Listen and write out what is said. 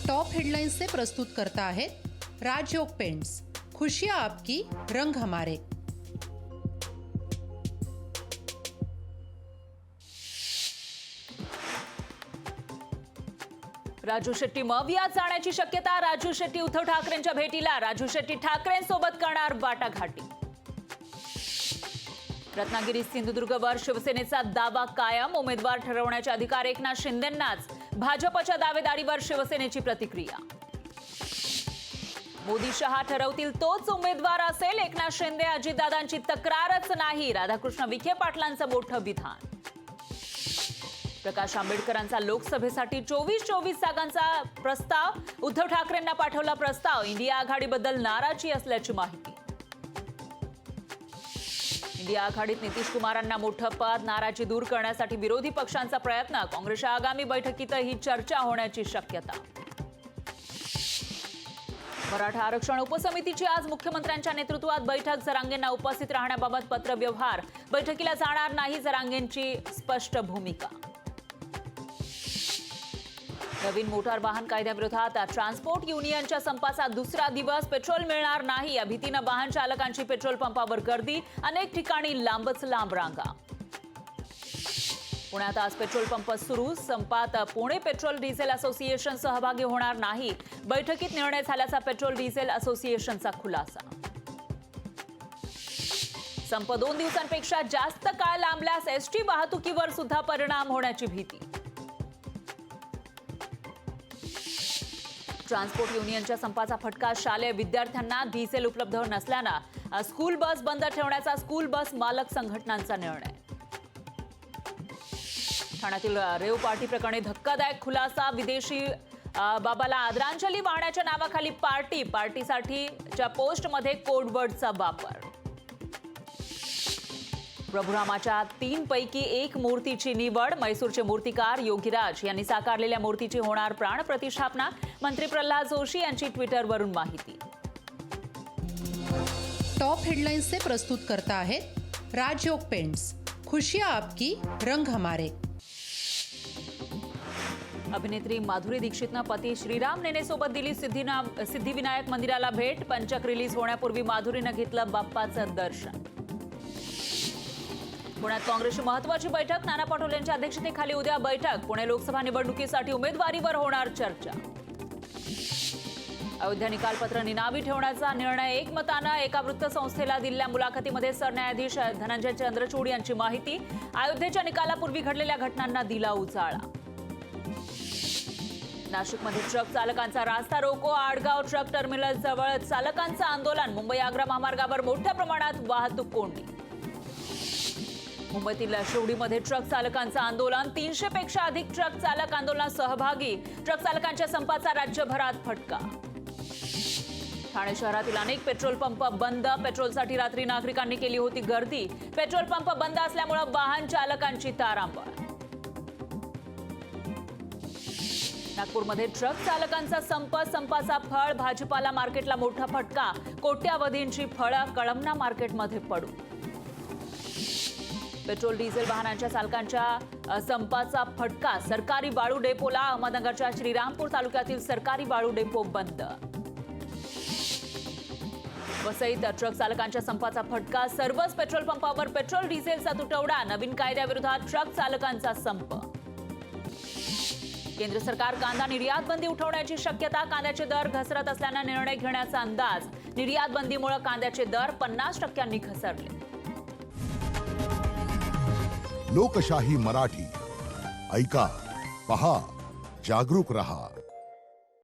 Top headlines से प्रस्तुत करता है राजयोग पेंट्स। खुशियां आपकी, रंग हमारे। राजू शेट्टी मवियात जाण्याची शक्यता। राजू शेट्टी उद्धव ठाकरेंच्या भेटीला। राजू शेट्टी ठाकरेंसोबत करणार वाटाघाटी। रत्नागिरी सिंधुदुर्गवर शिवसेनेचा दावा कायम। उमेदवार ठरवण्याचे अधिकार एकनाथ शिंदेंनाच। भाजपच्या दावेदारीवर शिवसेनेची प्रतिक्रिया। मोदी शहा ठरवतील तोच उमेदवार असेल। एकनाथ शिंदे अजितदादांची तक्रारच नाही। राधाकृष्ण विखे पाटलांचं मोठं विधान। प्रकाश आंबेडकरांचा लोकसभेसाठी 24 जागांचा प्रस्ताव। उद्धव ठाकरेंना पाठवला प्रस्ताव। इंडिया आघाडीबद्दल नाराजी असल्याची माहिती। इंडिया आघाडीत नितीश कुमारांना मोठं पद। नाराजी दूर करण्यासाठी विरोधी पक्षांचा प्रयत्न। काँग्रेसच्या आगामी बैठकीतही चर्चा होण्याची शक्यता। मराठा आरक्षण उपसमितीची आज मुख्यमंत्र्यांच्या नेतृत्वात बैठक। जरांगेंना उपस्थित राहण्याबाबत पत्रव्यवहार। बैठकीला जाणार नाही जरांगेंची स्पष्ट भूमिका। नवीन मोटार वाहन कायद्याविरोधात ट्रान्सपोर्ट युनियनच्या संपाचा दुसरा दिवस। पेट्रोल मिळणार नाही या भीतीनं वाहन चालकांची पेट्रोल पंपावर गर्दी। अनेक ठिकाणी लांबच लांब रांगा। पुण्यात आज पेट्रोल पंप सुरू। संपात पुणे पेट्रोल डिझेल असोसिएशन सहभागी होणार नाही। बैठकीत निर्णय झाल्याचा पेट्रोल डिझेल असोसिएशनचा खुलासा। संप 2 दिवसांपेक्षा जास्त काळ लांबल्यास एसटी वाहतुकीवर सुद्धा परिणाम होण्याची भीती। ट्रान्सपोर्ट युनियनच्या संपाचा फटका शालेय विद्यार्थ्यांना। डिझेल उपलब्ध नसल्यानं स्कूल बस बंद ठेवण्याचा स्कूल बस मालक संघटनांचा निर्णय। ठाण्यातील रेव पार्टी प्रकरणी धक्कादायक खुलासा। विदेशी बाबाला आदरांजली वाहण्याच्या नावाखाली पार्टीसाठीच्या पोस्टमध्ये कोडवर्डचा वापर। प्रभुरामाच्या 3 पैकी 1 मूर्तीची निवड। मैसूरचे मूर्तिकार योगीराज यांनी साकारलेल्या मूर्तीची होणार प्राण प्रतिष्ठापना। मंत्री प्रल्हाद जोशी यांची ट्विटरवरून माहिती। टॉप हेडलाइन्स से प्रस्तुत करता है राजयोग पेंट्स। खुशियां आपकी, रंग हमारे। अभिनेत्री माधुरी दीक्षितनं पती श्रीराम नेनेसोबत दिली सिद्धिविनायक मंदिराला भेट। पंचक रिलीज होण्यापूर्वी माधुरीनं घेतलं बाप्पाचं दर्शन। पुण्यात काँग्रेसची महत्त्वाची बैठक। नाना पटोलेंच्या अध्यक्षतेखाली उद्या बैठक। पुणे लोकसभा निवडणुकीसाठी उमेदवारीवर होणार चर्चा। अयोध्या निकालपत्र निनावी ठेवण्याचा निर्णय एकमतानं। एका वृत्तसंस्थेला दिलेल्या मुलाखतीमध्ये सरन्यायाधीश धनंजय चंद्रचूड यांची माहिती। अयोध्येच्या निकालापूर्वी घडलेल्या घटनांना दिला उजाळा। नाशिकमध्ये ट्रक चालकांचा रास्ता रोको। आडगाव ट्रक टर्मिनल जवळ चालकांचं आंदोलन। मुंबई आग्रा महामार्गावर मोठ्या प्रमाणात वाहतूक कोंडी। मुंबईतील शिवडीमध्ये ट्रक चालकांचं आंदोलन। 300 पेक्षा अधिक ट्रक चालक आंदोलनात सहभागी। ट्रक चालकांच्या संपाचा राज्यभरात फटका। ठाणे शहरातील अनेक पेट्रोल पंप बंद। पेट्रोलसाठी रात्री नागरिकांनी केली होती गर्दी। पेट्रोल पंप बंद असल्यामुळे वाहन चालकांची तारांबळ। नागपूरमध्ये ट्रक चालकांचा संपाचा फळ। भाजीपाला मार्केटला मोठा फटका। कोट्यावधींची फळं कळमना मार्केटमध्ये पडू। पेट्रोल डिझेल वाहनांच्या चालकांच्या संपाचा फटका। सरकारी वाळू डेपोला। अहमदनगरच्या श्रीरामपूर तालुक्यातील सरकारी वाळू डेपो बंद। वसईत ट्रक चालकांच्या संपाचा फटका। सर्वच पेट्रोल पंपावर पेट्रोल डिझेलचा तुटवडा। नवीन कायद्याविरोधात ट्रक चालकांचा संप। केंद्र सरकार कांदा निर्यात बंदी उठवण्याची शक्यता। कांद्याचे दर घसरत असल्यानं निर्णय घेण्याचा अंदाज। निर्यात बंदीमुळे कांद्याचे दर 50% घसरले। लोकशाही मराठी ऐका, पहा, जागरूक रहा।